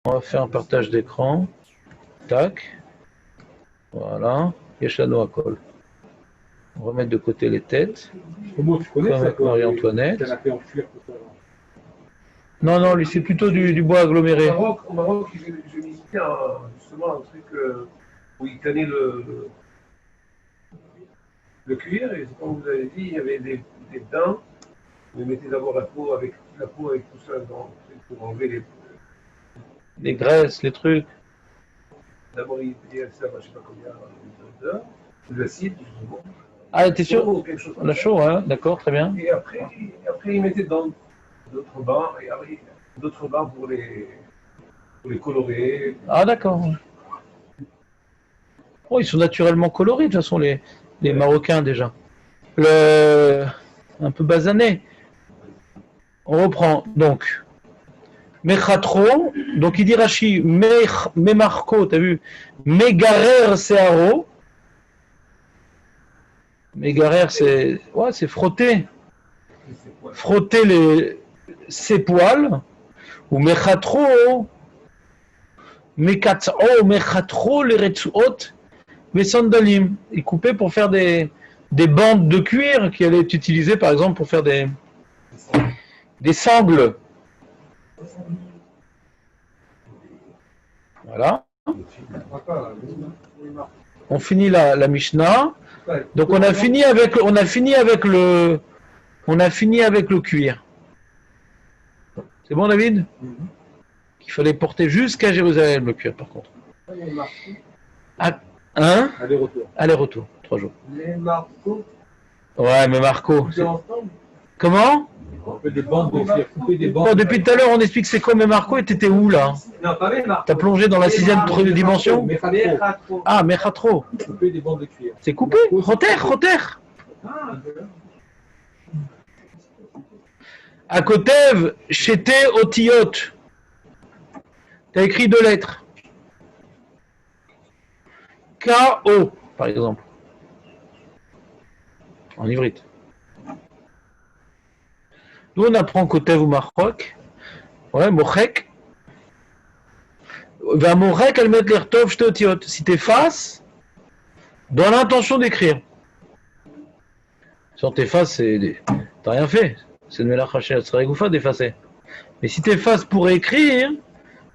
On va faire un partage d'écran. Tac. Voilà. Yeshano Akol. On va mettre de côté les têtes. Comment tu connais Comme ça, toi, Marie-Antoinette. canapé en cuir, tout ça, là. Non, non, lui, c'est plutôt du bois aggloméré. Au Maroc j'ai visité justement un truc où ils tenaient le cuir, et comme vous avez dit, il y avait des dents. Ils mettaient d'abord la peau avec tout ça pour enlever Les graisses, les trucs. D'abord, il y a ça, je ne sais pas combien d'heures, de l'acide, justement. Ah, t'es sûr? Ou quelque chose On comme a ça. chaud, hein? D'accord, très bien. Et après, ils mettaient dans d'autres bancs, et après, d'autres bancs pour les colorer. Ah, d'accord. Oh, ils sont naturellement colorés, de toute façon, les Marocains, déjà. Un peu basané. On reprend, donc. Mechatro, donc il dit Rashi, Memarco, t'as vu? Megarer Searo. Megarer, c'est frotter. Frotter ses poils. Ou Mechatro, Mechatro, les Retsuot, mes sandalim. Il coupait pour faire des bandes de cuir qui allaient être utilisées, par exemple, pour faire des sangles. Voilà. On finit la Mishnah. Donc on a fini avec le cuir. C'est bon, David? Il fallait porter jusqu'à Jérusalem le cuir, par contre. Hein? Aller-retour, 3 jours. Les marteaux. Ouais, mais Marco. Comment? On fait des bandes de cuir, couper des bandes. Bon, depuis tout à l'heure, on explique c'est quoi, mais Marco, et t'étais où là? Non, pas mes marteaux. T'as plongé dans la 6e dimension? Mechatro. Ah, Mechatro. Couper des bandes de cuir. C'est coupé? Roter. À Kotev, Chete Otiyot. T'as écrit 2 lettres. K-O, par exemple. En ivrite. Nous, on apprend Kotev ou Marok. Ouais, Mochek. Va Mochek, elle met l'air tov, Chete Otiyot. Si t'effaces, dans l'intention d'écrire. Sur t'effaces, t'as rien fait. C'est de Melach Hachet, c'est Regoufa d'effacer. Mais si t'effaces pour écrire,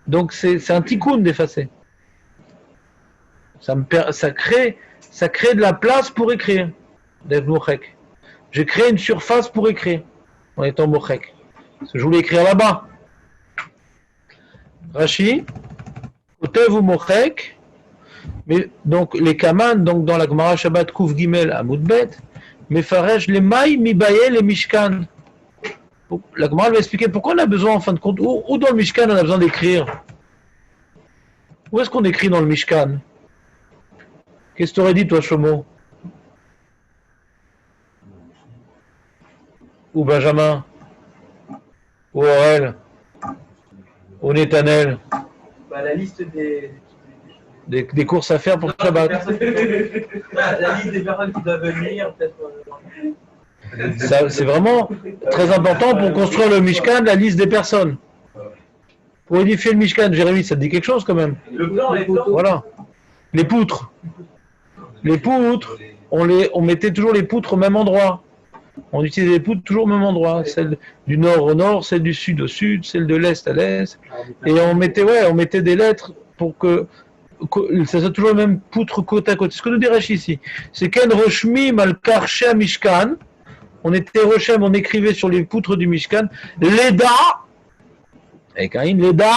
donc c'est un tikkun d'effacer. Ça crée de la place pour écrire. D'être mochek. J'ai créé une surface pour écrire en étant mochek. Parce que je voulais écrire là-bas. Rashi, Kotev ou mochek. Mais donc les kaman, donc dans la Gemara Shabbat Kouf Gimel à Moudbet, Mefaresh les maï mibaye les mishkan. La Gemara va expliquer pourquoi on a besoin en fin de compte, où dans le Mishkan on a besoin d'écrire. Où est-ce qu'on écrit dans le Mishkan? Qu'est-ce que tu aurais dit toi, Shomo? Ou Benjamin? Ou Aurel? Ou Nethanel? La liste des courses à faire pour Shabbat. La liste des personnes qui doivent venir, peut-être. C'est vraiment très important pour construire le Mishkan, la liste des personnes. Pour édifier le Mishkan, Jérémy, ça te dit quelque chose quand même? Le plan, les plans. Voilà. Les poutres. On mettait toujours les poutres au même endroit. On utilisait les poutres toujours au même endroit. Celle du nord au nord, celle du sud au sud, celle de l'est à l'est. Et on mettait des lettres pour que ça soit toujours la même poutre côte à côte. C'est ce que nous dit Rashi ici. C'est Ken Roshmi Malkarche Mishkan. On était Rochem, on écrivait sur les poutres du Mishkan, Leda, avec un in, Leda,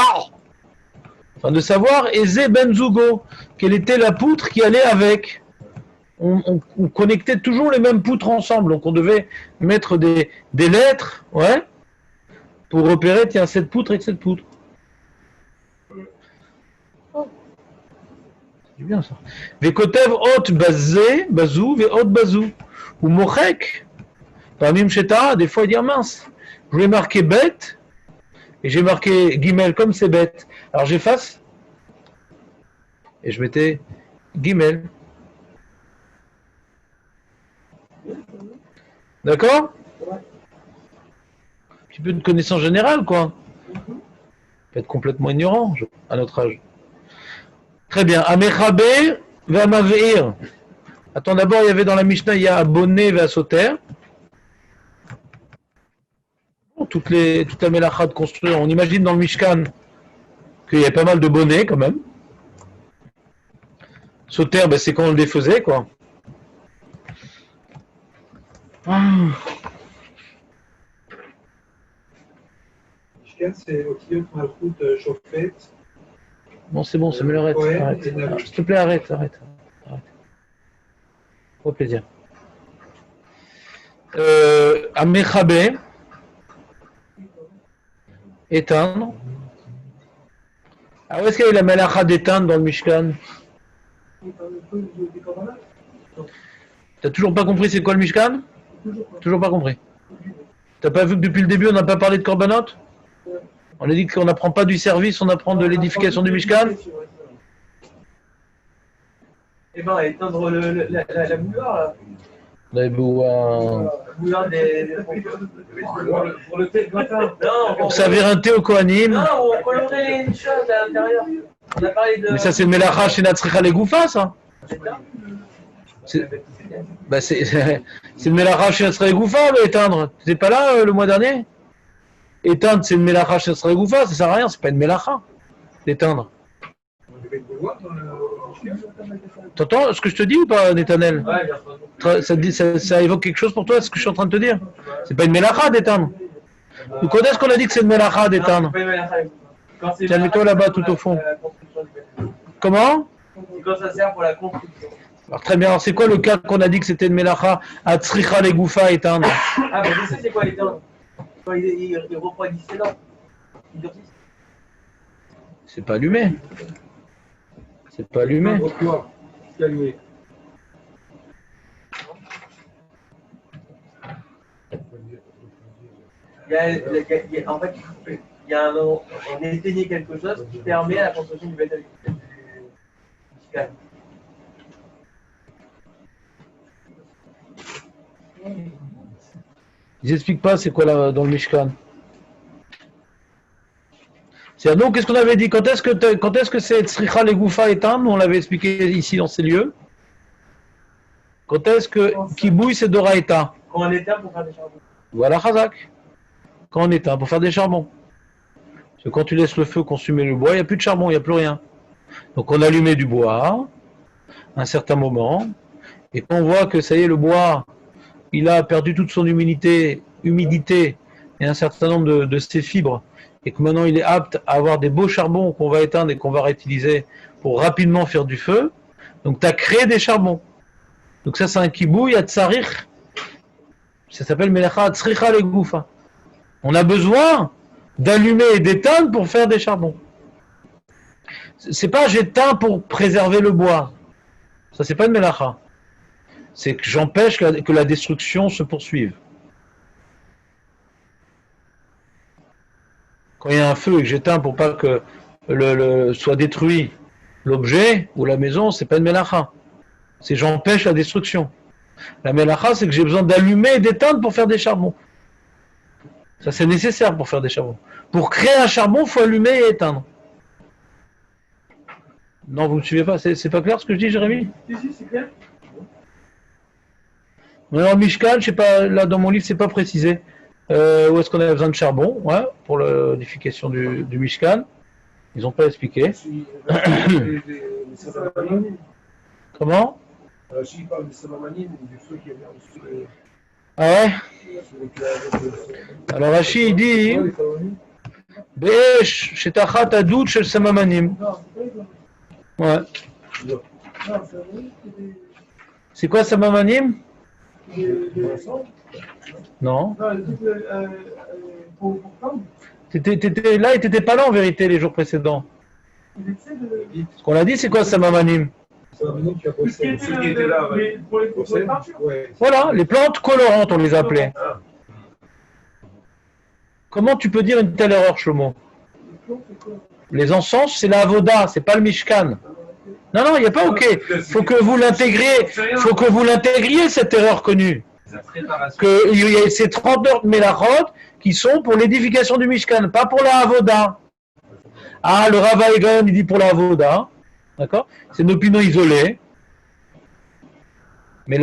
afin de savoir, Eze Benzugo, quelle était la poutre qui allait avec. On connectait toujours les mêmes poutres ensemble, donc on devait mettre des lettres, ouais, pour repérer, tiens, cette poutre et cette poutre. C'est bien ça. Vekotev hot bazé, bazou, ve hot bazou, ou mochek. Parmi Mcheta, des fois il dit ah, mince, je voulais marquer bête et j'ai marqué Gimel comme c'est bête. Alors j'efface et je mettais Gimel. D'accord? Un petit peu de connaissance générale quoi. faut être complètement ignorant à notre âge. Très bien. Amechabe ve'amaveir. Attends, d'abord, il y avait dans la Mishnah, il y a bonnet ve'asoter. Toute la mélacha de construire. On imagine dans le Mishkan qu'il y a pas mal de bonnets quand même. Soter, ben, c'est quand on le défaisait, quoi. Mishkan, c'est Otiyot Malchut Shofet. Bon, c'est bon, Samuel, arrête. Ouais, Arrête. et la- S'il te plaît, arrête. Au plaisir. Amechabe, éteindre. Ah, où est-ce qu'il y a eu la mélacha d'éteindre dans le Mishkan? T'as toujours pas compris c'est quoi le Mishkan? Toujours pas compris. T'as pas vu que depuis le début on n'a pas parlé de Korbanot? On a dit qu'on n'apprend pas du service, on apprend de l'édification du Mishkan? Eh ben, éteindre la bouilloire, là. La bouilloire. La bouilloire des... Pour le thé de matin. Non, Pour servir un thé au Kohanim. Non, on colorait une chose à l'intérieur. On a parlé de... Mais ça c'est le Melacha chez Natsricha les Goufa, ça. C'est le Melacha chez Natsricha les Goufa, éteindre. T'étais pas là le mois dernier? Éteindre, c'est une Melacha chez Natsricha les Goufa, ça sert à rien, c'est pas une Melacha. D'éteindre. On devait le voir dans le T'entends ce que je te dis ou pas, Netanel? Ouais, bien sûr. Ça évoque quelque chose pour toi, ce que je suis en train de te dire? C'est pas une Melacha d'éteindre. Donc quand est-ce qu'on a dit que c'est une Melacha d'éteindre? Tiens, mets-toi là-bas tout au fond. Comment? Quand ça sert pour la construction. Alors très bien, alors c'est quoi le cas qu'on a dit que c'était une Melacha à Tzricha les Goufa éteindre? Ah, mais je sais c'est quoi l'éteindre. Quand il refroidit ses dents. Il durcit. C'est pas allumé. C'est pas allumé. quoi? Calmer. En fait, il y a on éteignait quelque chose qui permet la construction du béton. Ils expliquent pas c'est quoi là, dans le Mishkan. C'est-à-dire, donc, qu'est-ce qu'on avait dit? Quand est-ce que c'est Tzricha les Goufa éteindre? On l'avait expliqué ici dans ces lieux. Quand est-ce que Kibouy c'est Doraïta? Quand on éteint pour faire des charbons. Voilà Chazak. Quand on éteint pour faire des charbons. Parce que quand tu laisses le feu consumer le bois, il n'y a plus de charbon, il n'y a plus rien. Donc on allumait du bois à un certain moment. Et quand on voit que ça y est, le bois, il a perdu toute son humidité et un certain nombre de ses fibres, et que maintenant il est apte à avoir des beaux charbons qu'on va éteindre et qu'on va réutiliser pour rapidement faire du feu, donc tu as créé des charbons. Donc ça c'est un kibouy à tsarich, ça s'appelle melacha tzricha le goufa. On a besoin d'allumer et d'éteindre pour faire des charbons. C'est pas j'éteins pour préserver le bois, ça c'est pas une melacha. C'est que j'empêche que la destruction se poursuive. Quand il y a un feu et que j'éteins pour pas que soit détruit l'objet ou la maison, c'est pas une melacha. C'est j'empêche la destruction. La melacha, c'est que j'ai besoin d'allumer et d'éteindre pour faire des charbons. Ça, c'est nécessaire pour faire des charbons. Pour créer un charbon, il faut allumer et éteindre. Non, vous ne me suivez pas? C'est pas clair ce que je dis, Jérémy? Si, c'est clair. Alors, Mishkan, je sais pas, là dans mon livre, c'est pas précisé. Où est-ce qu'on a besoin de charbon, ouais, pour l'édification du Mishkan? Ils n'ont pas expliqué. Comment? Si il parle des Samamanim, du feu qui est venu sur les. Ah ouais? Alors Rashi il dit Be'esh shetachat adut shel samamanim. Ouais. C'est quoi samamanim? Non. T'étais là et t'étais pas là en vérité les jours précédents. Ce qu'on a dit c'est quoi samamanim? Ceux qui étaient là, Voilà, les plantes colorantes on les appelait. Comment tu peux dire une telle erreur, Shlomo? Les encens, c'est la avoda, c'est pas le Mishkan. Non, il n'y a pas ok. Faut que vous l'intégriez, cette erreur connue. Il y a ces 30 heures de Mélachot qui sont pour l'édification du Mishkan, pas pour la avoda. Ah, le Rav Gaon, il dit pour la Avoda. D'accord? C'est une opinion isolée. Mais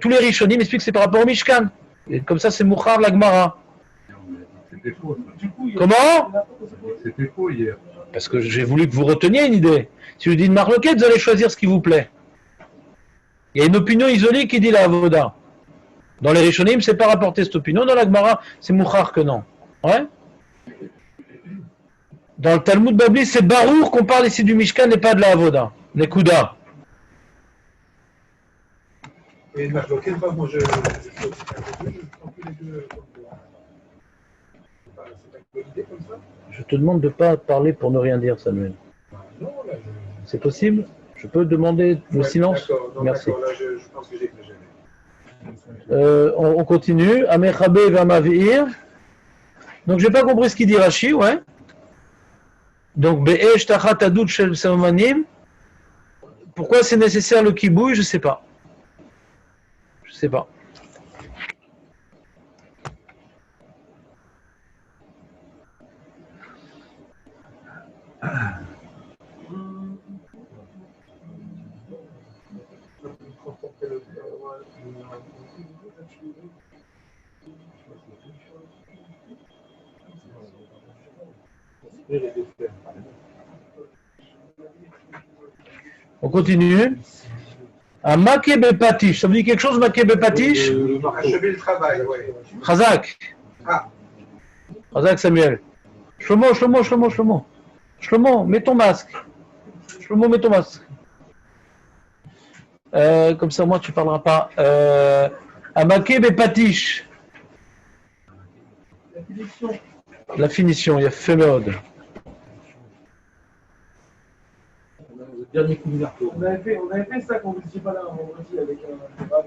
tous les Rishonim expliquent que c'est par rapport au Mishkan. Et comme ça, c'est Mouchar la Gemara. C'était faux. ça. Comment? C'était faux hier. Parce que j'ai voulu que vous reteniez une idée. Si je vous dis une marloquette, vous allez choisir ce qui vous plaît. Il y a une opinion isolée qui dit la Avoda. Dans les Rishonim, c'est pas rapporté cette opinion. Dans la Gemara, c'est Mouchar que non. Ouais? Dans le Talmud Babli, c'est Barour qu'on parle ici du Mishkan et pas de la Avoda. Nekuda. Et une marloquette, moi je prends tous les deux comme toi. C'est pas une bonne idée comme ça? Je te demande de ne pas parler pour ne rien dire, Samuel. Non, là, C'est possible? Je peux demander le silence? D'accord, non, Merci. d'accord, là je pense que j'ai exagéré. On continue. Amechabe va mavir. Donc, j'ai pas compris ce qu'il dit Rashi, ouais. Donc, Be'esh tachat adut shel samanim. Pourquoi c'est nécessaire le kibouy? Je sais pas. Je sais pas. On continue. Un makebe patish. Ça vous dit quelque chose, makebe patish? Achever le travail, oui. Chazak. Ah. Chazak Samuel. Shlomo, mets ton masque. Shlomo, mets ton masque. Comme ça, moi, tu parleras pas. Un makebe patish. La finition, il y a fait mode. Le dernier coup de marteau. On avait fait ça quand vous n'étiez pas là un vendredi avec un grave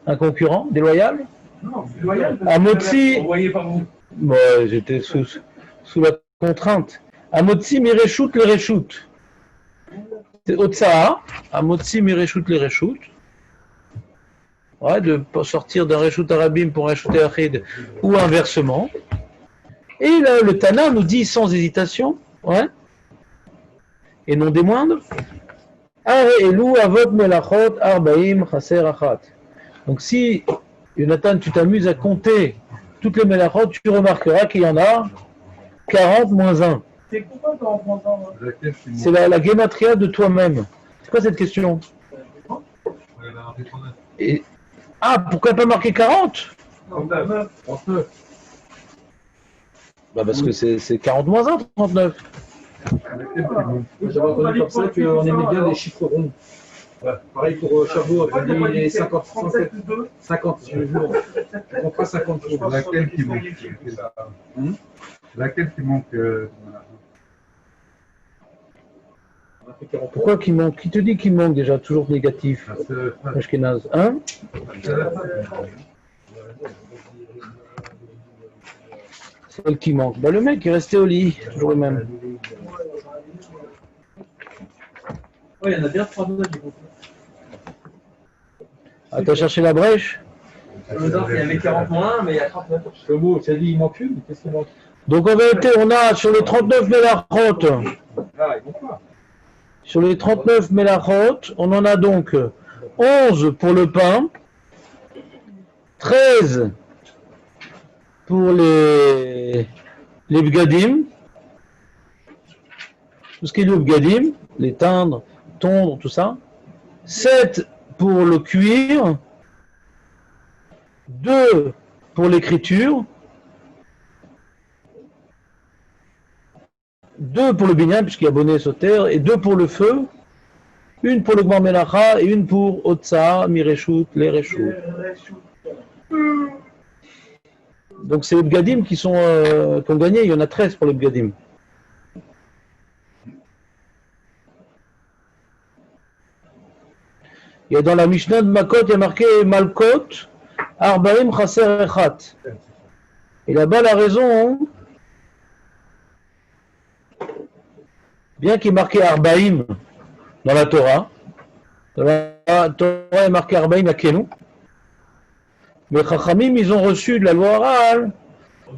Un concurrent déloyal? Non, c'est loyal. Un motzi. Envoyé par vous. Ouais, j'étais sous la contrainte. Un motzi mireshout les reshout. C'est Otsaha. Un motzi mireshout les reshout. Ouais, de sortir d'un reshout arabim pour un reshout achid ou inversement. Et là, le Tana nous dit sans hésitation, ouais, et non des moindres, Elu avot melachot arbaim chaser achat. Donc si, Jonathan, tu t'amuses à compter toutes les melachot, tu remarqueras qu'il y en a 40 moins 1. C'est pourquoi tu en prends un? Laquelle qui C'est la gématria de toi-même. C'est quoi cette question? Et, pourquoi pas marquer 40? 39. Bah parce que c'est 40 moins 1, 39. J'avais entendu comme ça qu'on aimait bien les chiffres ronds. Ouais. Pareil pour Chabot, on dit les 50, 57, 50 jours. On fera 50 jours. Laquelle qui manque? Laquelle qui manque? On a fait 40. Pourquoi qu'il manque? Qui te dit qu'il manque déjà? Toujours négatif. Ashkenaz. Hein? Celle qui manque. Bah, le mec est resté au lit. Toujours le même. Oui, il y en a bien 39 du coup. Ah, t'as cherché la brèche? Il y avait 40 moins, mais il y a 39. Chabot, tu as dit il manque une, qu'est-ce qu'il manque? Donc en vérité, on a sur les 39 mélachot, Ah, ils manquent pas. sur les 39 mélachot, on en a donc 11 pour le pain, 13 pour les bgadim, tout ce qui est le bgadim, les tondre, tout ça, 7 pour le cuir, 2 pour l'écriture, 2 pour le binyan, puisqu'il y a bonnet sauter, et 2 pour le feu, une pour le gmar melacha et une pour otsa, mireshut, les reshut. Donc c'est les bgadim qui ont gagné, il y en a 13 pour les bgadim. Il y a dans la Mishnah de Makot, il y a marqué Malkot, Arbaim Chaser Echat. Et là-bas, la raison, bien qu'il est marqué Arbaim dans la Torah est marqué Arbaim Akenu, mais Chachamim, ils ont reçu de la loi orale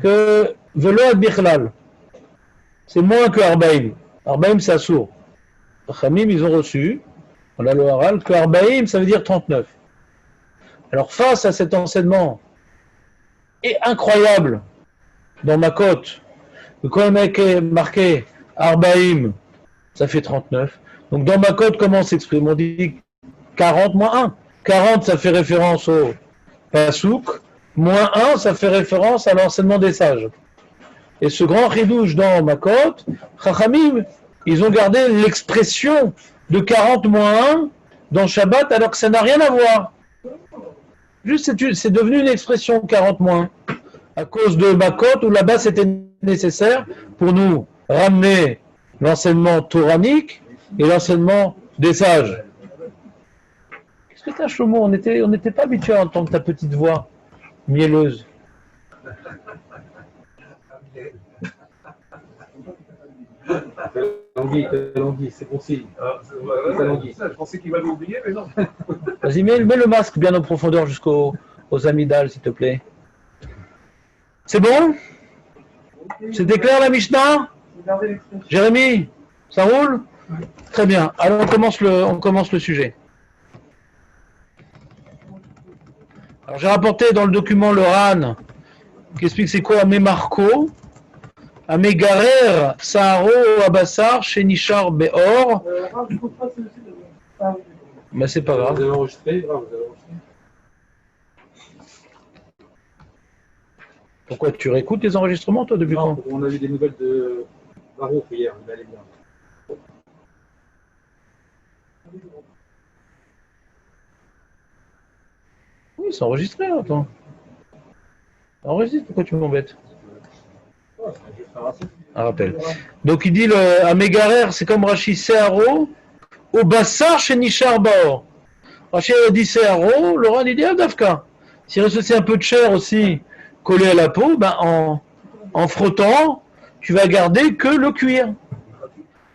que velo ad bichlal. C'est moins que Arbaïm. Arbaïm, c'est assourd. Les Khamim, ils ont reçu, on a le Haral, que Arbaïm, ça veut dire 39. Alors, face à cet enseignement incroyable dans ma cote, que quand un mec est marqué Arbaïm, ça fait 39. Donc, dans ma cote, comment on s'exprime? On dit 40 moins 1. 40, ça fait référence au Pasouk. Moins 1, ça fait référence à l'enseignement des sages. Et ce grand chidouche dans Makot, Chachamim, ils ont gardé l'expression de 40 moins 1 dans Shabbat, alors que ça n'a rien à voir. Juste, c'est devenu une expression 40 moins 1, à cause de Makot, où là-bas c'était nécessaire pour nous ramener l'enseignement toranique et l'enseignement des sages. Qu'est-ce que t'as, Shlomo? On n'était pas habitué à entendre ta petite voix mielleuse. Tanguy, c'est bon signe. Ah, je pensais qu'il m'avait oublié, mais non. Vas-y, mets le masque bien en profondeur jusqu'aux amygdales, s'il te plaît. C'est bon? C'était clair la Mishnah? Jérémy, ça roule? Très bien. Alors on commence le sujet. Alors j'ai rapporté dans le document le RAN qui explique c'est quoi Amémarco, Amégarer, Saharo, Abassar, Chénichar, Béor. Mais c'est pas grave. Vous avez enregistré, vous avez enregistré. Pourquoi tu réécoutes les enregistrements toi depuis Non, quand? on a eu des nouvelles de Baruch hier, il allait bien. Oui, c'est enregistré, attends. Enregistre, pourquoi tu m'embêtes? Un rappel. Donc il dit le Amégarer, c'est comme Rashi Seharo, au Bassar chez Nishar Baor. Rashi a dit Seharo, Laurent il dit Avdavka. S'il reste aussi un peu de chair aussi collé à la peau, ben en frottant, tu vas garder que le cuir.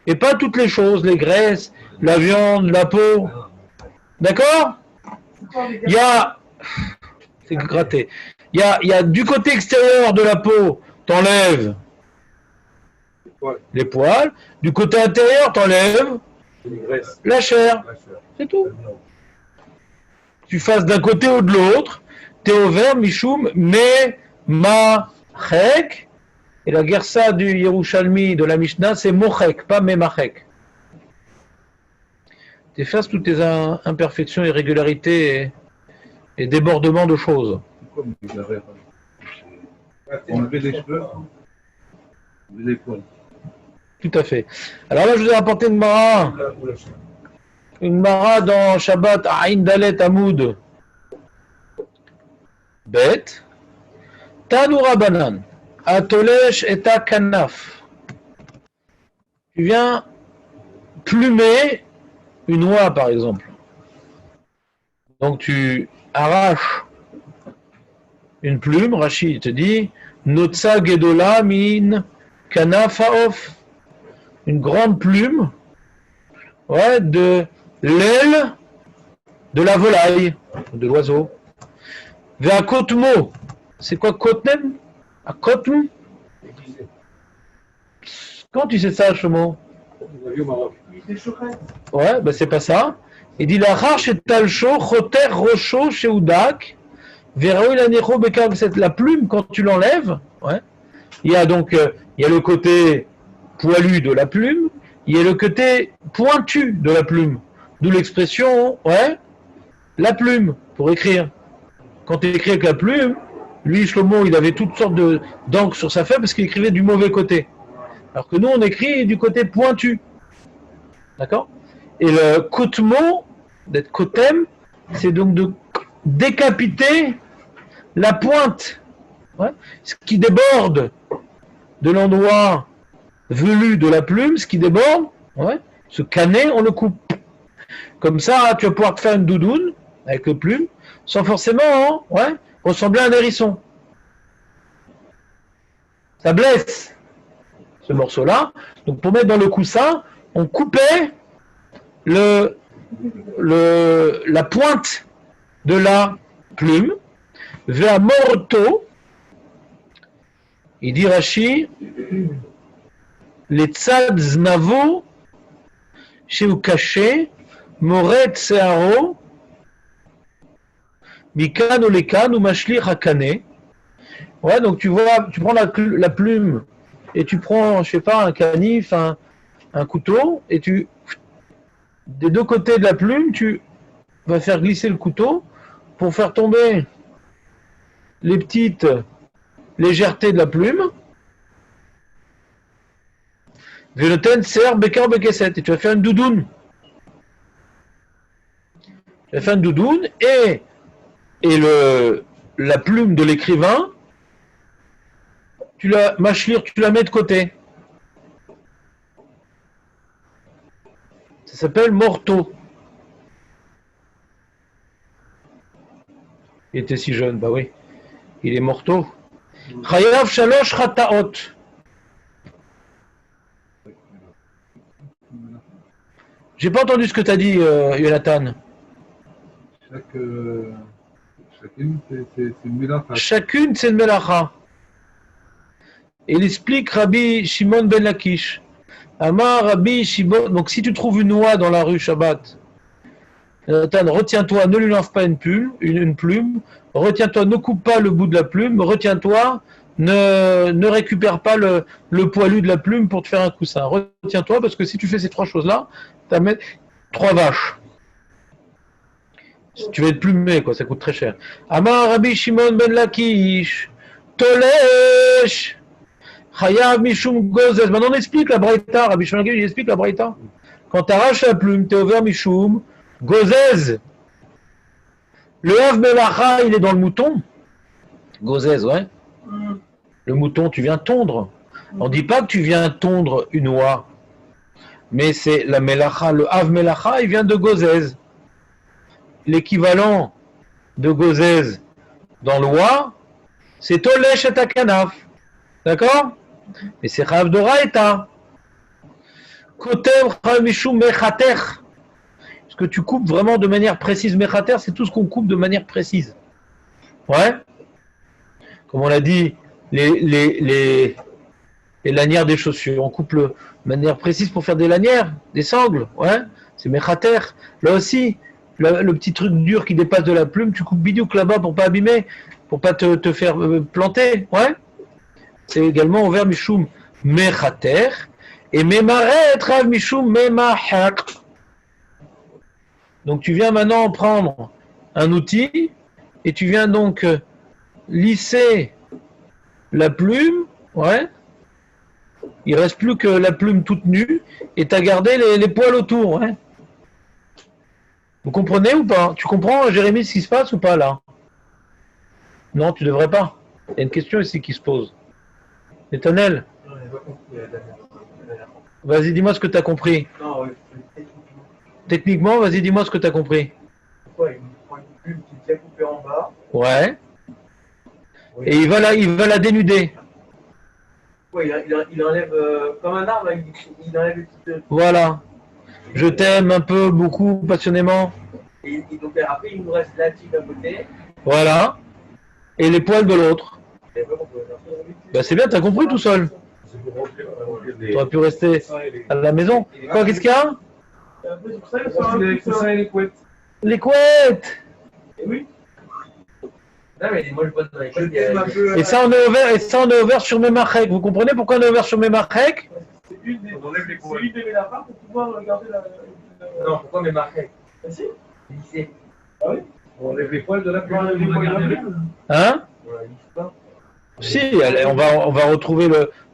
Et pas toutes les choses, les graisses, la viande, la peau. D'accord? Il y a. C'est gratté. Il y a du côté extérieur de la peau, t'enlèves les poils. Du côté intérieur, t'enlèves la chair. C'est tout. Tu fasses d'un côté ou de l'autre. Théover, Mishum, Me, Ma, Chek. Et la Gersa du Yerushalmi, de la Mishnah, c'est Mochek, pas Memachek. Tu effaces toutes tes imperfections, irrégularités et débordements de choses. Pourquoi vous avez enlevé les cheveux, les poils? Tout à fait. Alors là, je vous ai rapporté une mara dans Shabbat, Aïn Dalet Amoud. Bet. Tanoura Banan. Atolesh et Kanaf. Tu viens plumer une oie, par exemple. Donc tu arraches une plume, Rachid te dit, Notsa Gedola min Kanafaof. Une grande plume, ouais, de l'aile de la volaille, de l'oiseau. Vers Kotmo. C'est quoi Kotnem? À Kotm? Comment tu sais ça, Chomo? On a vu au Maroc. Ouais, ben c'est pas ça. Il dit la rache et talcho, choter, rocho, cheudak, verro il anecho bekag, c'est la plume quand tu l'enlèves. Ouais. Il y a donc il y a le côté poilu de la plume, il y a le côté pointu de la plume. D'où l'expression, ouais, la plume, pour écrire. Quand tu écris avec la plume, lui, Shlomo, il avait toutes sortes d'encre sur sa feuille parce qu'il écrivait du mauvais côté. Alors que nous, on écrit du côté pointu. D'accord? Et le kotmo, d'être kotem, c'est donc de décapiter la pointe. Ouais, ce qui déborde de l'endroit velu de la plume, ce qui déborde, ouais, ce canet, on le coupe. Comme ça, tu vas pouvoir te faire une doudoune avec le plume, sans forcément hein, ouais, ressembler à un hérisson. Ça blesse ce morceau-là. Donc pour mettre dans le coussin, on coupait la pointe de la plume vers morto Il dit Rashi, les tzad znavo, chez ou caché, moret searo, mikan ou lekan ou mashlir hakane. Ouais, donc tu vois, tu prends la plume et tu prends, je sais pas, un canif, un couteau, et des deux côtés de la plume, tu vas faire glisser le couteau pour faire tomber les petites légèretés de la plume. Veloten ser bekar bekeset, et tu vas faire une doudoune. Tu vas faire une doudoune et la plume de l'écrivain, tu la mâchlir, tu la mets de côté. Ça s'appelle morteau. Il était si jeune, bah oui. Il est morteau. Chayav shalosh chataot. J'ai pas entendu ce que tu as dit, Jonathan. Chacune, c'est une mélacha. Chacune, c'est une mélacha. Il explique Rabbi Shimon ben Lakish. Amar Rabbi Shimon. Donc si tu trouves une noix dans la rue Shabbat, Jonathan, retiens-toi, ne lui lance pas une plume. Retiens-toi, ne coupe pas le bout de la plume. Retiens-toi, ne récupère pas le poilu de la plume pour te faire un coussin. Retiens-toi, parce que si tu fais ces trois choses-là, tu vas mettre 3 vaches. Si tu veux être plumé, quoi, ça coûte très cher. Amar Rabbi Shimon ben Lakish, Tolesh, Chayav Mishum Gozez. Maintenant on explique la braïta, Rabbi Shimon ben Lakish, il explique la braïta. Quand tu arraches la plume, tu es ouvert Mishum Gozez. Le Hav Melacha, il est dans le mouton. Gozez, ouais. Le mouton, tu viens tondre. On ne dit pas que tu viens tondre une oie, mais c'est la Melacha, le Hav Melacha, il vient de Gozez. L'équivalent de Gozez dans l'oie, c'est Tolesh et Takanaf. D'accord? Et c'est Chav Doraita. Kotev Chav Mishum Mechater. Ce que tu coupes vraiment de manière précise. Mechater, c'est tout ce qu'on coupe de manière précise. Ouais? Comme on l'a dit, les lanières des chaussures. On coupe de manière précise pour faire des lanières, des sangles. Ouais? C'est Mechater. Là aussi, le petit truc dur qui dépasse de la plume, tu coupes bidiouk là-bas pour pas abîmer, pour pas te faire planter. Ouais? C'est également ouvert Mishum Mechater. Et Memaret Rav Mishum Memahak. Donc tu viens maintenant prendre un outil et tu viens donc lisser la plume, ouais. Il reste plus que la plume toute nue et tu as gardé les poils autour, ouais. Vous comprenez ou pas? Tu comprends, Jérémy, ce qui se passe ou pas là? Non, tu devrais pas. Il y a une question ici qui se pose. Étonnel. Vas-y, dis-moi ce que tu as compris. Non, Techniquement, vas-y, dis-moi ce que tu as compris. pourquoi il prend une plume qui est déjà coupée en bas? Ouais. Et il va la dénuder. Ouais, il enlève, comme un arbre, il enlève les petites... Voilà. Je t'aime un peu, beaucoup, passionnément. Et donc après, il nous reste la tige d'un côté. Voilà. Et les poils de l'autre. Et après, on peut faire ça. Bah, c'est bien, t'as compris tout seul. C'est pour remplir les... Tu aurais pu rester à la maison. Quoi, qu'est-ce qu'il y a? Les coussins et les couettes. Les couettes. Oui. Non, mais moi, je vois dans les couettes, il y a... Et ça, on est ouvert sur Memachek. Vous comprenez pourquoi on est ouvert sur Memachek? C'est une des On enlève les couettes. mélaphas pour pouvoir regarder la. Non, pourquoi mes marqués? Ah, si. Lycée. Ah oui. On enlève les poils de la plume. Les poils de la plume. Hein? On la lisse pas. Si, on va retrouver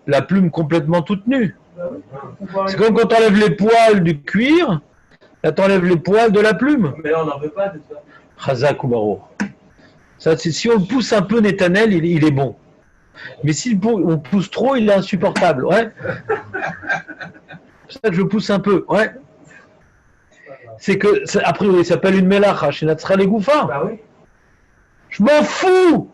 la plume complètement toute nue. Ah oui. Pour pouvoir C'est comme quand tu enlèves les poils du cuir, là tu enlèves les poils de la plume. Mais là, on n'en veut pas de ça. Chazak ou Baro. Ça, si on le pousse un peu, Netanel, il est bon. Mais si on pousse trop, il est insupportable. Ouais. C'est ça que je pousse un peu. Ouais. C'est que, après, il s'appelle une melacha chez Natsra les Goufa. Bah oui. Je m'en fous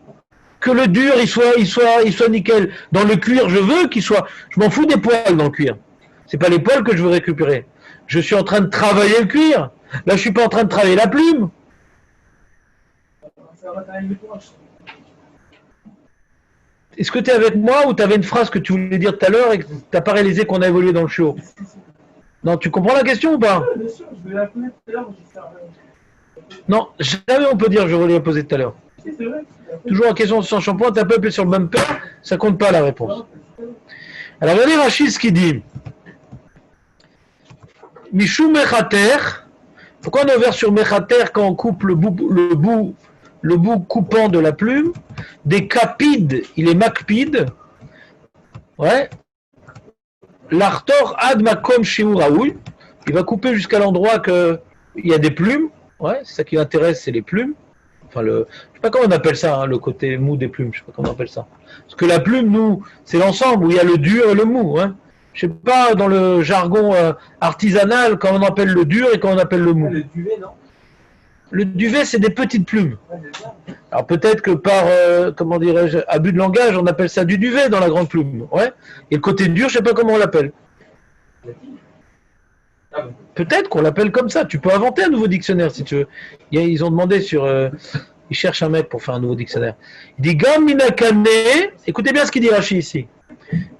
que le dur, il soit nickel. Dans le cuir, je veux qu'il soit. Je m'en fous des poils dans le cuir. C'est pas les poils que je veux récupérer. Je suis en train de travailler le cuir. Là, je suis pas en train de travailler la plume. Ça va t'arriver pour un. Est-ce que tu es avec moi ou tu avais une phrase que tu voulais dire tout à l'heure et que tu n'as pas réalisé qu'on a évolué dans le chiot? Non, tu comprends la question ou pas? Bien sûr, je vais la poser tout à l'heure, mais je sais rien. Non, jamais on peut dire je voulais la poser tout à l'heure. Si, c'est vrai. Toujours en question sans shampoing, tu as pas appuyé sur le bumper, ça compte pas la réponse. Alors regardez Rachid ce qu'il dit. Mishou mechater. Pourquoi on est ouvert sur mechater quand on coupe le bout coupant de la plume? Des capides, il est makpid. Ouais. L'artor ad makom shimu raoul. Il va couper jusqu'à l'endroit que il y a des plumes. Ouais, c'est ça qui l'intéresse, c'est les plumes. Enfin, je sais pas comment on appelle ça, hein, le côté mou des plumes, je sais pas comment on appelle ça. Parce que la plume, nous, c'est l'ensemble où il y a le dur et le mou. Hein. Je sais pas, dans le jargon artisanal, quand on appelle le dur et quand on appelle le mou. Le duvet, non? Le duvet, c'est des petites plumes. Ouais, c'est ça. Alors peut-être que par, comment dirais-je, abus de langage, on appelle ça du duvet dans la grande plume. Ouais. Et le côté dur, je sais pas comment on l'appelle. Ah bon. Peut-être qu'on l'appelle comme ça. Tu peux inventer un nouveau dictionnaire si tu veux. Ils ont demandé sur... ils cherchent un mec pour faire un nouveau dictionnaire. Il dit Gaminakane. Écoutez bien ce qu'il dit Rachi ici.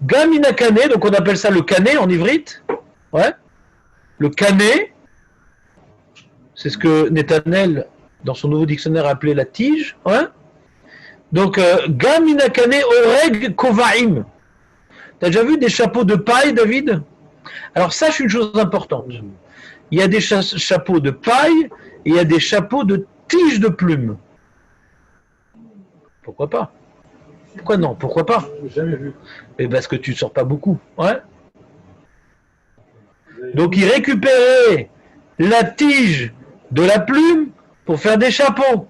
Gaminakane, donc on appelle ça le canet en ivrite. Ouais. Le canet. C'est ce que Netanel, dans son nouveau dictionnaire, a appelé la tige. Ouais. Donc, Gaminakane oreg kovaim. T'as déjà vu des chapeaux de paille, David? Alors, sache une chose importante. Il y a des chapeaux de paille et il y a des chapeaux de tiges de plumes. Pourquoi pas? Pourquoi non? Pourquoi pas? Jamais vu. Et parce que tu ne sors pas beaucoup. Ouais. Donc, il récupérait la tige de la plume pour faire des chapeaux.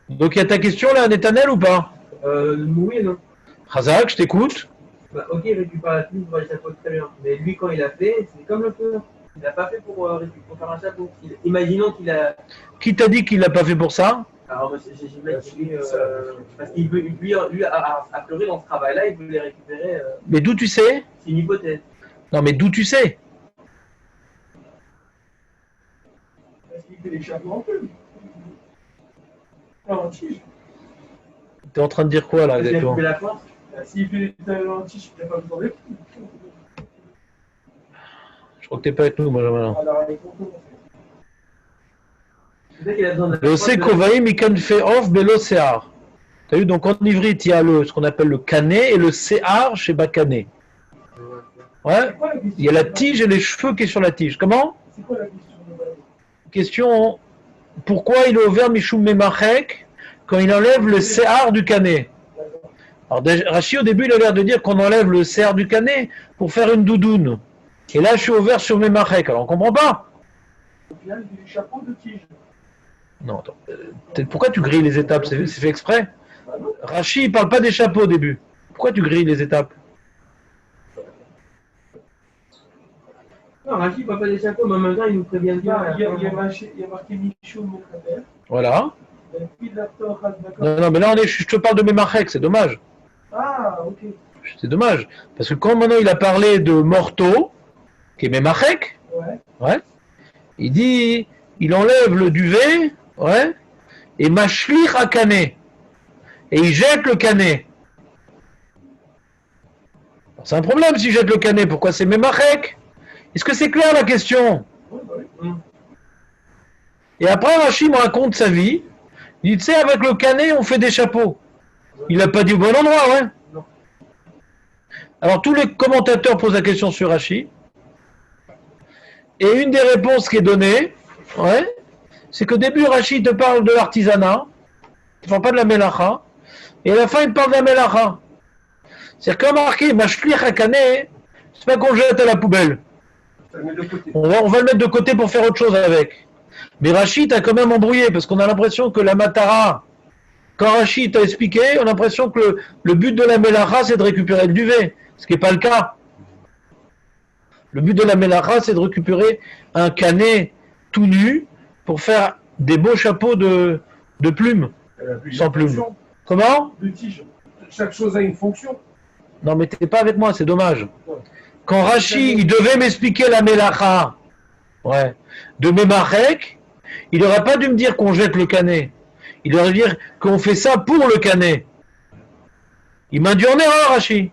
Donc, il y a ta question là, Netanel, ou pas? Oui et non. Razak, je t'écoute. Bah, ok, il récupère la plume pour les chapeaux, très bien. Mais lui, quand il a fait, c'est comme le feu. Il n'a pas fait pour faire un chapeau. Imaginons qu'il a. Qui t'a dit qu'il l'a pas fait pour ça? Alors, j'imagine parce qu'il veut, lui a pleuré dans ce travail-là, il veut les récupérer. Mais d'où tu sais? C'est une hypothèse. Non, mais d'où tu sais? Est-ce qu'il fait des chapeaux en plume? En tige. T'es en train de dire quoi là Parce qu'il a exactement? coupé la plante. S'il fait en tige, il n'a pas besoin des plumes. Je crois que t'es pas avec nous, Benjamin. Alors, elle est contente. Peut-être qu'il a besoin de la Le Sekovaim Ikan Feof Belo Sear. T'as vu, donc en ivrite, il y a ce qu'on appelle le canet et le Sear chez Bakané. Ouais, C'est quoi la question? il y a la tige et les cheveux qui est sur la tige. Comment? C'est quoi la question de base? Question, pourquoi il est ouvert Mishum Memachek quand il enlève le Sear du canet? Alors Rachi au début il a l'air de dire qu'on enlève le Sear du canet pour faire une doudoune. Et là je suis ouvert sur Memachek, alors on comprend pas. Au final, du chapeau de tige. Non, attends. Pourquoi tu grilles les étapes? C'est fait exprès? Rachi il parle pas des chapeaux au début. Pourquoi tu grilles les étapes? Non, Rachid ne voit pas des chapeaux, mais en même temps, il nous prévient Il y bien. a marqué Michou Moukhater. Voilà. Puis la Torah, d'accord. Non, non, mais là je te parle de Memachek, c'est dommage. Ah, ok. C'est dommage. Parce que quand maintenant il a parlé de Morto, qui est Memachek, Ouais. ouais, il dit, il enlève le duvet, ouais, et Mashlich à canet. Et il jette le canet. C'est un problème s'il jette le canet. Pourquoi c'est Memachek? Est-ce que c'est clair la question? Et après Rachid me raconte sa vie. Il dit, tu sais, avec le canet, on fait des chapeaux. Il n'a pas dit au bon endroit, ouais. Non. Alors tous les commentateurs posent la question sur Rachid. Et une des réponses qui est donnée, ouais, c'est qu'au début Rachid te parle de l'artisanat, il ne parle pas de la mélacha, et à la fin il te parle de la mélacha. C'est comme marqué, Mashlich à canet, c'est pas qu'on le jette à la poubelle. Ça met de côté. On va le mettre de côté pour faire autre chose avec. Mais Rachid a quand même embrouillé, parce qu'on a l'impression que la matara, quand Rachid t'a expliqué, on a l'impression que le but de la mélacha, c'est de récupérer le duvet, ce qui n'est pas le cas. Le but de la mélacha, c'est de récupérer un canet tout nu pour faire des beaux chapeaux de plumes, sans plumes. Comment? De tige. Chaque chose a une fonction. Non, mais t'es pas avec moi, c'est dommage. Quand Rachid, il devait m'expliquer la mélacha, ouais, de Memachek, il n'aurait pas dû me dire qu'on jette le canet. Il aurait dû dire qu'on fait ça pour le canet. Il m'a dit en erreur, Rachi.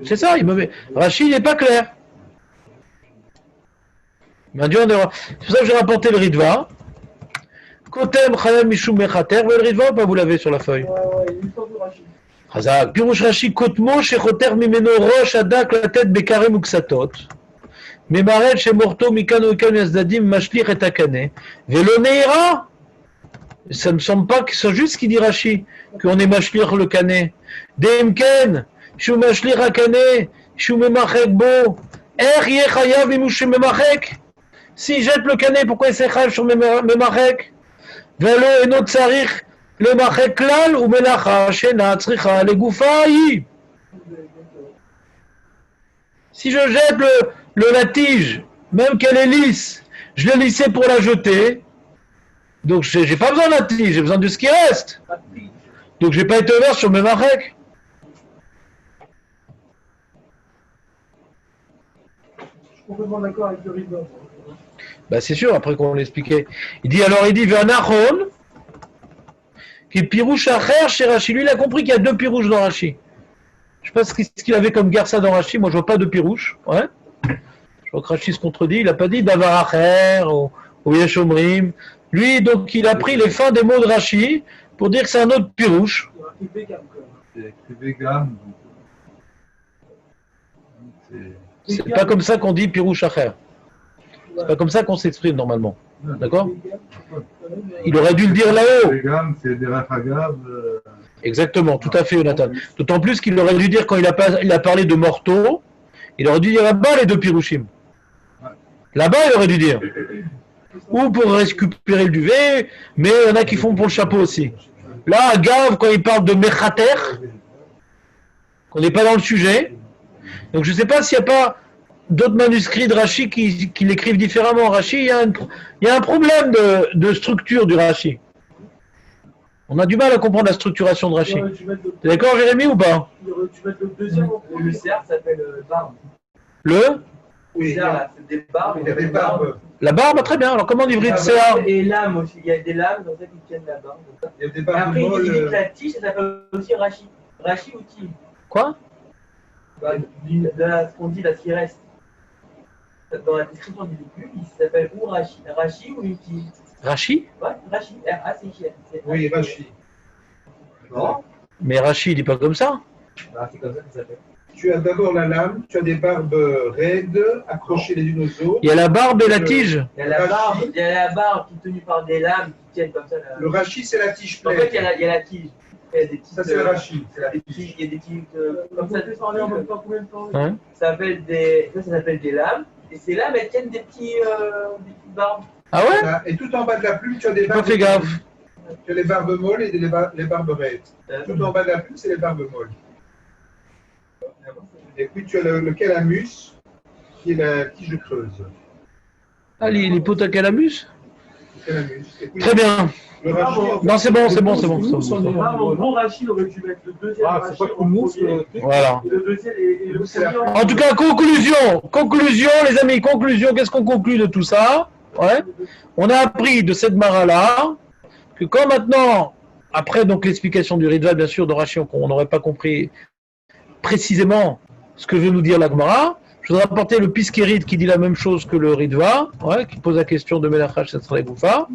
C'est ça, Rachi, il n'est pas clair. Il m'a dit en erreur. C'est pour ça que j'ai rapporté le Ritva. Kotem Chayam Mishum Mechater. Vous voyez le Ritva ou pas, vous l'avez sur la feuille? Ouais, il est de Rachid. Chazak. Pirouche Rachi Kotmo, Shechoter Mimeno Roche, Adak, la tête, Bekarem Uksatot. Memaret, Shemorto, Mikano, Ikan, Yazdadim, Mashlir et Akane. Velo Neira. Ça ne me semble pas que c'est juste ce qu'il dit Rachi, qu'on est Mashlir le canet. Demken, Shou Mashlir Akane, Shou Memachek Bo. Yechayav Mimush Memachek. S'il jette le canet, pourquoi il s'échappe sur Memachek? Velo Enot Tsarich. Le machek klal ou melacha shena tzricha le goufaï. Si je jette la tige, même qu'elle est lisse, je l'ai lissée pour la jeter, donc j'ai pas besoin de la tige, j'ai besoin de ce qui reste. Donc j'ai pas été ouvert sur mes machek. Je suis complètement d'accord avec le Ritva. Bah c'est sûr, après qu'on l'expliquait. Il dit Vernachon. Qui pirouche acher chez Rachi. Lui, il a compris qu'il y a deux pirouches dans Rachi. Je ne sais pas ce qu'il avait comme garça dans Rachi. Moi, je ne vois pas de pirouche. Ouais. Je vois que Rachi se contredit. Il n'a pas dit davar acher ou yeshomrim. Lui, donc, il a pris les fins des mots de Rachi pour dire que c'est un autre pirouche. C'est vegan. C'est pas comme ça qu'on dit pirouche acher. C'est pas comme ça qu'on s'exprime normalement. D'accord? Il aurait dû le dire là-haut. Vegan, c'est des rafagaves. Exactement, tout à fait, Jonathan. D'autant plus qu'il aurait dû dire, quand il a parlé de mortaux, il aurait dû dire là-bas les deux pirouchim. Là-bas, il aurait dû dire. Ou pour récupérer le duvet, mais il y en a qui font pour le chapeau aussi. Là, Gav, quand il parle de Mechater, qu'on n'est pas dans le sujet, donc je ne sais pas s'il n'y a pas d'autres manuscrits de Rachi qui l'écrivent différemment. Rachi, il y a un problème de structure du Rachi. On a du mal à comprendre la structuration de Rachi. T'es d'accord, Jérémy, ou pas? Tu mets le deuxième. Le cerf s'appelle barbe. Le Oui, c'est des barbes. Il y a des barbes. La barbe, très bien. Alors comment on dit Vrit CA? Et lames aussi. Il y a des lames dans ça qui tiennent la barbe. Il y a des Et barbes après, il dit que molles. la tige, ça s'appelle aussi Rachi. Rachi ou tige. Quoi? Bah, ce qu'on dit là, ce qui reste. Dans la description du véhicule, il s'appelle ou Rachi. Rachi ou une tige. Rachi? Ouais, Rachi. R-A-C-I-N. Oui, Rachi. Non? Mais Rachi, il dit pas comme ça. Ah, c'est comme ça qu'il s'appelle. Tu as d'abord la lame, tu as des barbes raides, accrochées les unes aux autres. Il y a la barbe et la tige. Il y a la barbe qui est tenue par des lames qui tiennent comme ça. Le Rachi, c'est la tige En pleine. fait, il y a la tige. Il y a des petites, Ça, c'est le Rachi. il y a des tiges comme ça. Parler en même temps, combien de temps? Hein? Ça s'appelle des lames. Et ces lames, elles tiennent des petites barbes. Ah ouais? Et tout en bas de la plume, tu as des J'ai pas barbes. fait gaffe. Tu as les barbes molles et les barbes raides. Tout en bas de la plume, c'est les barbes molles. Et puis tu as le calamus, qui est la tige creuse. Ah, l'hypothalamius? Le calamus. Et puis, Très bien. le Rachi, en fait, Non, c'est bon. En gros, Rachid aurait dû mettre le deuxième. Ah, c'est pas Rachid qu'on en mousse premier. le truc. Voilà. Et le deuxième et le C'est la- premier En tout cas, conclusion, les amis, conclusion, qu'est-ce qu'on conclut de tout ça? Ouais. On a appris de cette mara-là que quand maintenant, après donc l'explication du Ritva, bien sûr, de Rachi, on n'aurait pas compris précisément ce que veut nous dire la Gemara, je voudrais apporter le Piskérit qui dit la même chose que le Ritva, ouais, qui pose la question de Melachach Setzra Goufa.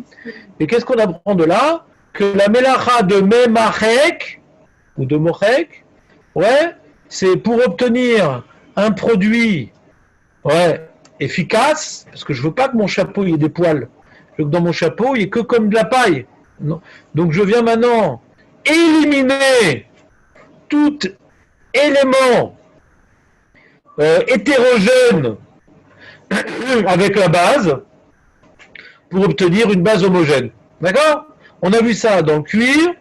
Et qu'est-ce qu'on apprend de là? Que la Melacha de Memachek, ou de Mochek, ouais, c'est pour obtenir un produit, ouais, efficace, parce que je veux pas que mon chapeau il y ait des poils. Je veux que dans mon chapeau il n'y ait que comme de la paille. Non. Donc je viens maintenant éliminer tout élément hétérogène avec la base pour obtenir une base homogène. D'accord? On a vu ça dans le cuir,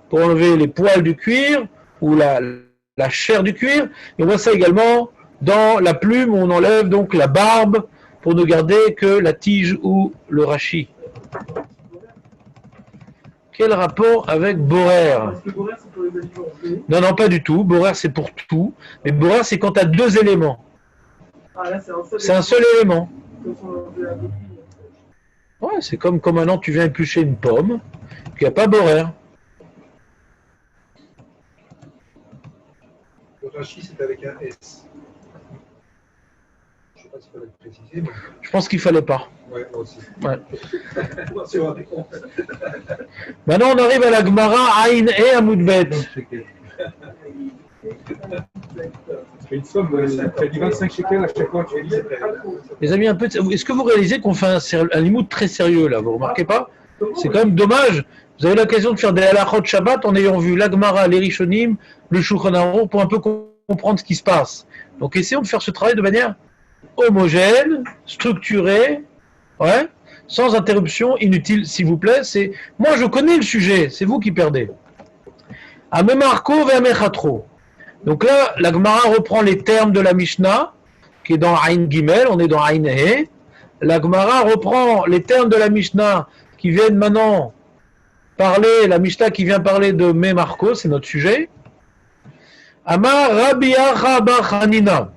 pour enlever les poils du cuir ou la chair du cuir, et on voit ça également dans la plume où on enlève donc la barbe pour ne garder que la tige ou le rachis. Quel rapport avec Borer? Parce que Borer, c'est pour les aliments. Non, pas du tout. Borer, c'est pour tout. Mais Borer, c'est quand tu as deux éléments. Ah, là, c'est un seul. C'est un seul élément. Comme on l'a dit. Ouais, c'est comme quand maintenant tu viens éplucher une pomme, qui n'a pas boraire. Le Rashi, c'est avec un S. Je ne sais pas s'il fallait le préciser, mais Je pense qu'il fallait pas. ouais, moi aussi. Ouais. C'est vrai. Maintenant, on arrive à la Gemara Aïn et Amoudbet. C'est une somme, tu as dit 25 shekels à chaque fois que tu lis. Les amis, un peu, est-ce que vous réalisez qu'on fait un limoud très sérieux là? Vous remarquez pas? C'est quand même dommage. Vous avez l'occasion de faire des halachot Shabbat en ayant vu la Gemara, les Rishonim, le Shulchan Aruch pour un peu comprendre ce qui se passe. Donc essayons de faire ce travail de manière homogène, structurée, ouais, sans interruption inutile, s'il vous plaît. C'est moi, je connais le sujet. C'est vous qui perdez. Amemarko ve'amechatro. Donc là, la Gemara reprend les termes de la Mishnah, qui est dans Aïn Gimel, on est dans Aïn He. La Gemara reprend les termes de la Mishnah qui viennent maintenant parler, la Mishnah qui vient parler de Memarko, c'est notre sujet. Amar Rabbi Acha bar Hanina.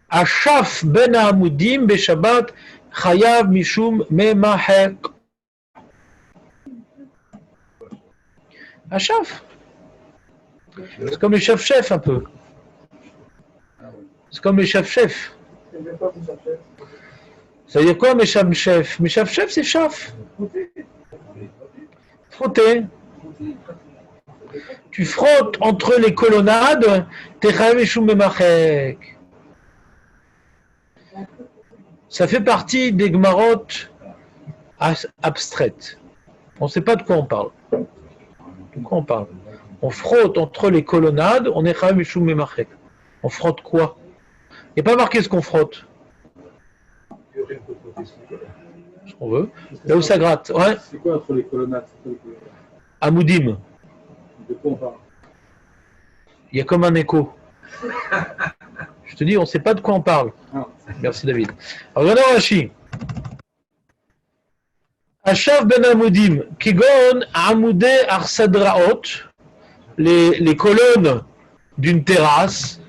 Ashaf ben Amudim beshabbat chayav mishum memahek. Ashaf. C'est comme les chefs-chefs un peu. C'est comme les chefs-chefs. Ça veut dire quoi mes chefs? Mes chefs-chefs, c'est chaf. Frotter. Tu frottes entre les colonnades, t'es chayav mishum memahek. Ça fait partie des Gemarot abstraites. On ne sait pas de quoi on parle. De quoi on parle? On frotte entre les colonnades, on est chayav mishum memachek. On frotte quoi? Il n'y a pas marqué ce qu'on frotte. Ce qu'on veut. Là où ça gratte. Ouais. C'est quoi entre les colonnades? Amoudim. De quoi on parle? Il y a comme un écho. Je te dis, on ne sait pas de quoi on parle. Merci David. Alors regardons Rashi. Ashav ben Amoudim, Kigon Amoudé Arsadraot, les colonnes d'une terrasse.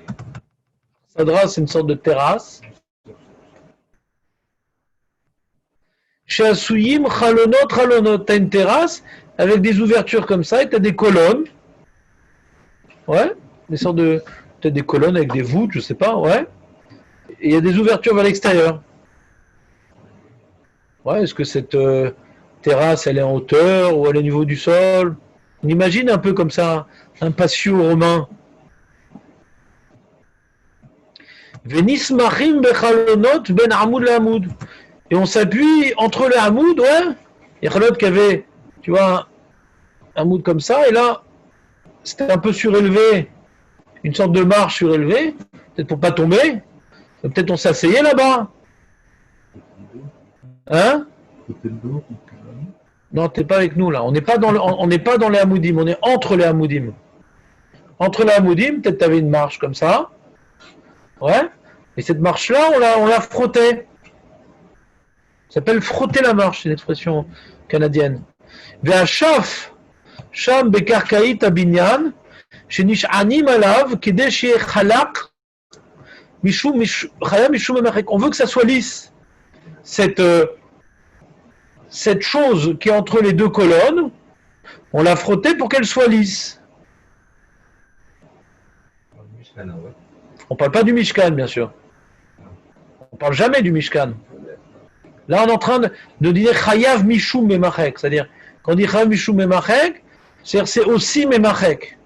Sadra, c'est une sorte de terrasse. Chez Asuyim, Chalonot, tu as une terrasse avec des ouvertures comme ça et tu as des colonnes. Ouais, des sortes de. Peut-être des colonnes avec des voûtes, je sais pas, ouais. Et il y a des ouvertures vers l'extérieur. Ouais, est-ce que cette terrasse, elle est en hauteur ou elle est au niveau du sol? On imagine un peu comme ça, un patio romain. Venismachim bechalonot ben amoud le amoud. Et on s'appuie entre les amoud, ouais. Il y a Chalot qui avait, tu vois, un amoud comme ça, et là, c'était un peu surélevé, une sorte de marche surélevée, peut-être pour pas tomber. Peut-être on s'asseyait là-bas. Hein? Non, t'es pas avec nous là. On n'est pas dans les Hamoudim, on est entre les Hamoudim. Entre les Hamoudim, peut-être tu avais une marche comme ça. Ouais. Et cette marche-là, on l'a frottée. Ça s'appelle frotter la marche, c'est une expression canadienne. Ve'ashaf sham bekarkaït abinyan shenish'anim alav kedei sheyeh chalak mishum chayam mishum memachek. On veut que ça soit lisse. Cette chose qui est entre les deux colonnes, on l'a frottée pour qu'elle soit lisse. On ne parle pas du Mishkan, bien sûr. On ne parle jamais du Mishkan. Là, on est en train de dire Chayav Mishum Memachek. C'est-à-dire, quand on dit Chayav Mishum Memachek, c'est aussi Memachek.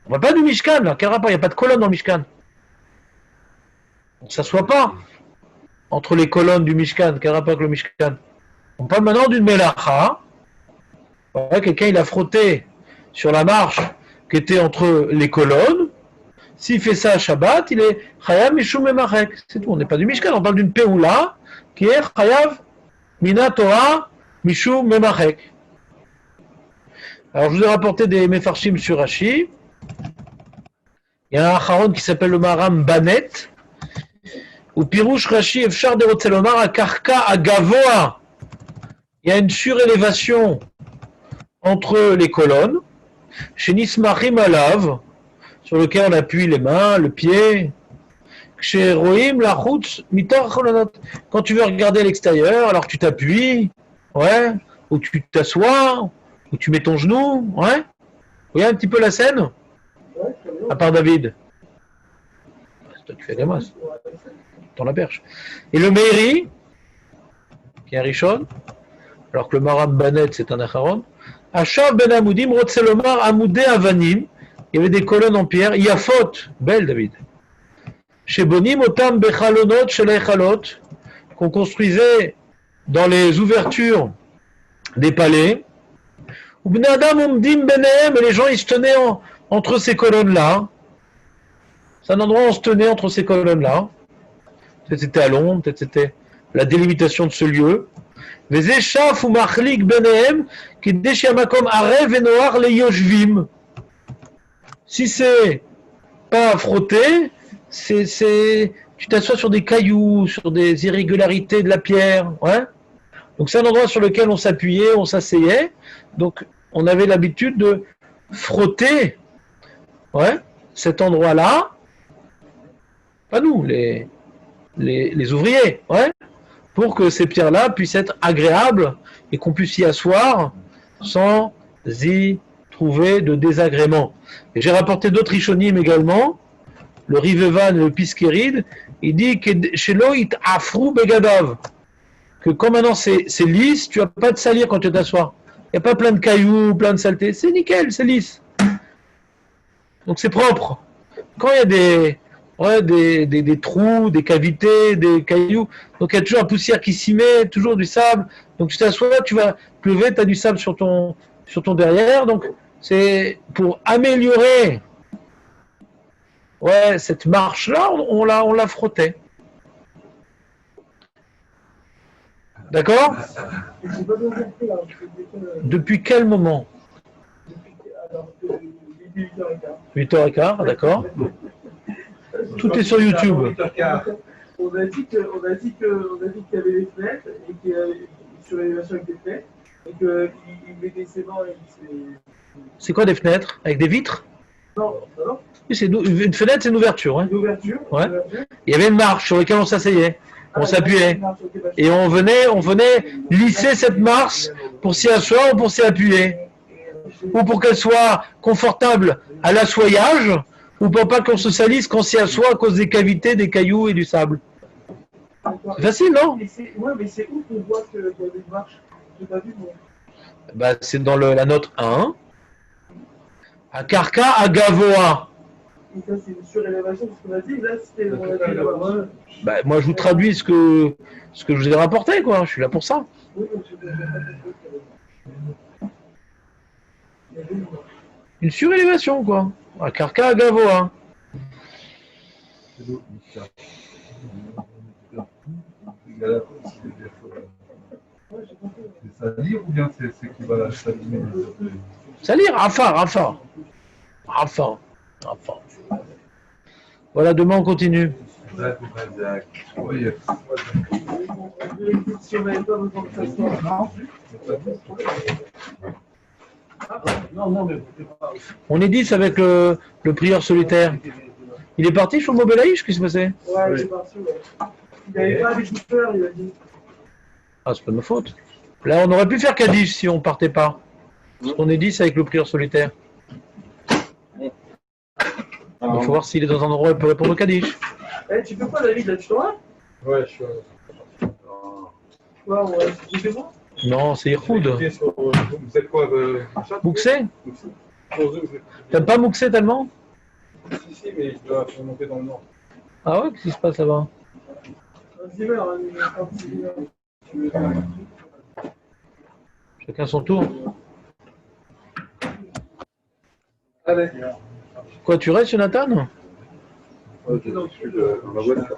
On ne parle pas du Mishkan, là. Quel rapport? Il n'y a pas de colonne dans le Mishkan. On ne s'assoit pas entre les colonnes du Mishkan. Quel rapport avec le Mishkan? On parle maintenant d'une Melacha. Ouais, quelqu'un, il a frotté sur la marche qui était entre les colonnes. S'il fait ça à Shabbat, il est Chayav Mishum Memachek. C'est tout. On n'est pas du Mishkan. On parle d'une Peoula qui est Chayav Mina Torah Mishum Memachek. Alors, je vous ai rapporté des Mefarshim sur Rashi. Il y a un Acharon qui s'appelle le Maram Banet. Ou Pirouche Rashi Efshar de Rotzelomar à Karka à Gavoa. Il y a une surélévation entre les colonnes. Chez Nismachim Alav, sur lequel on appuie les mains, le pied. Chez Rohim, la route, quand tu veux regarder l'extérieur, alors tu t'appuies, ouais, ou tu t'assois, ou tu mets ton genou, ouais. Vous voyez un petit peu la scène? À part David. Toi, tu fais des masses. Dans la perche. Et le Meiri, qui est un Rishon, alors que le Maram Banet, c'est un Acharon. Ashav ben Amoudim, Rotselomar, Amoudé Avanim. Il y avait des colonnes en pierre. Yafot, belle David. Chez Bonim, Otam Bechalonot, chez les Chalot, qu'on construisait dans les ouvertures des palais. Ou Bnadam Umdim Benehem, et les gens ils se tenaient entre ces colonnes-là. C'est un endroit où on se tenait entre ces colonnes-là. Peut-être c'était à l'ombre, peut-être c'était la délimitation de ce lieu. Vezeshaf ou Machlik Benehem, qui deshiamakom arev et noir les yoshvim. Si c'est pas frotté, tu t'assois sur des cailloux, sur des irrégularités de la pierre, ouais. Donc c'est un endroit sur lequel on s'appuyait, on s'asseyait. Donc on avait l'habitude de frotter, ouais, cet endroit-là. Pas nous, les ouvriers, ouais, pour que ces pierres-là puissent être agréables et qu'on puisse y asseoir sans y trouver de désagrément. Et j'ai rapporté d'autres Rishonim également, le Rivevan et le Piskerid, il dit que chez Loït Afrou Begadav, que quand maintenant c'est lisse, tu n'as pas de salir quand tu t'assois. Il n'y a pas plein de cailloux, plein de saletés, c'est nickel, c'est lisse. Donc c'est propre. Quand il y a des trous, des cavités, des cailloux, donc il y a toujours la poussière qui s'y met, toujours du sable. Donc tu t'assois, tu vas pleuver, tu as du sable sur ton derrière. Donc c'est pour améliorer cette marche-là, on la frottait. D'accord? Depuis quel moment? Depuis 8h15, d'accord. Tout est sur YouTube. On a dit qu'il y avait des fenêtres et qu'il y avait une surélévation avec des fenêtres et qu'il mettait ses mains et C'est quoi des fenêtres? Avec des vitres? Non. Oui, une fenêtre, c'est une ouverture. Hein. Une ouverture. Ouais. Il y avait une marche sur laquelle on s'asseyait, on s'appuyait. Et on venait lisser cette marche pour s'y asseoir ou pour s'y appuyer. Ou pour qu'elle soit confortable à l'assoyage, ou pour pas qu'on se salisse quand on s'y assoit à cause des cavités, des cailloux et du sable. C'est facile, non? Oui, mais c'est où qu'on voit qu'il y a des marches? J'ai pas vu, moi. Bah, c'est dans la note 1. À Karka, à Gavoa. Et ça, c'est une surélévation, parce qu'on a dit, là, c'était... Bah, moi, je vous traduis ce que je vous ai rapporté, quoi. Je suis là pour ça. Oui, Une surélévation, quoi. À Karka, à Gavoa. C'est salir ou bien c'est équivalent à s'abîmer? Salir, Afar. Voilà, demain on continue. Oui. On est 10 avec le prieur solitaire. Il est parti sur le Mobelaïch, qu'est-ce qui s'est passé? Ouais, il est parti, ouais. Il n'avait pas d'écouteur, il a dit. Ah, c'est pas de ma faute. Là, on aurait pu faire Kaddish si on partait pas. Parce qu'on est 10 avec le prieur solitaire. Il faut voir s'il est dans un endroit où il peut répondre au Kaddish. Eh, tu peux pas, David, là, tu t'en vas? Ouais, je suis. Ouais, tu fais moi? Non, c'est Yehoud. Vous êtes quoi Mouxé? T'aimes pas Mouxé tellement? Si, mais je dois monter dans le nord. Ah ouais, qu'est-ce qui se passe là-bas? Chacun son tour. Allez. Quoi, tu restes, Jonathan? Je suis dans la voiture.